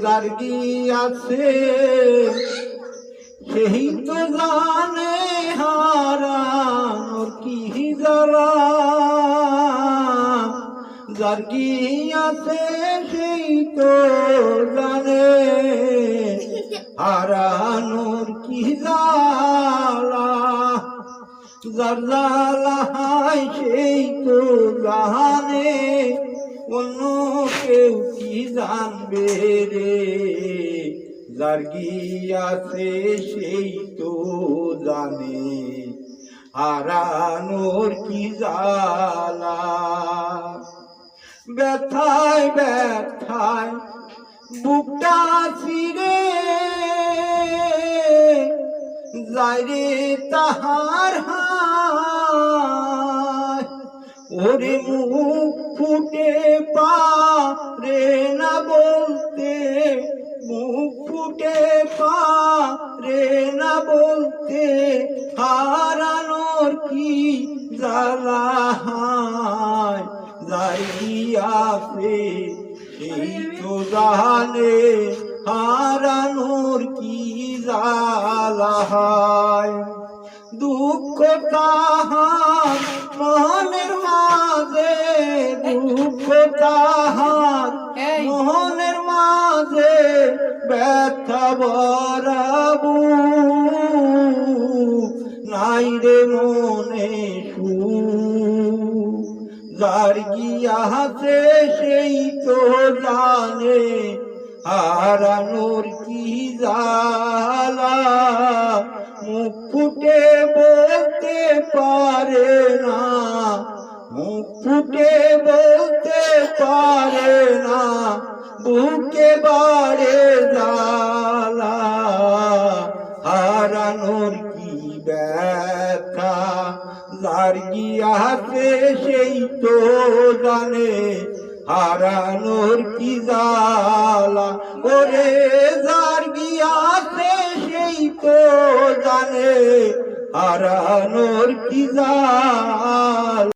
যার গিয়াছে সেই তো জানে হারানোর কি জ্বালা। যার গিয়াছে সেই তো জানে হারানোর কি জ্বালা। যার জ্বালায় সেই তো জানে অন্য কেউ কি জানবে রে। যার গিয়াছে সেই তো জানে হারানোর কি জ্বালা। ব্যথায় ব্যথায় বুকটা ছিঁড়ে যায় রে তাহার হায়। ওরে মুখ ফুটে পারে না বলতে, মুখ ফুটে পারে না বলতে হারানোর কি জ্বালা। যার গিয়াছে সেই তো জানে হারানোর কি জ্বালা। দুঃখ তাহার মনের মাঝে, দুঃখ তাহার মনের মাঝে ব্যথা ভরাবু। নাই রে মনে সুখ। যার গিয়াছে সেই তো জানে হারানোর কি জ্বালা। মুখ ফুটে বলতে পারে না, মুখ ফুটে বলতে পারে না, বুকে বাড়ে জ্বালা। হারানোর কি ব্যথা। যার গিয়াছে সেই তো জানে হারানোর কি জ্বালা। ওরে যার গিয়াছে সেই তো জানে হারানোর কি জ্বালা।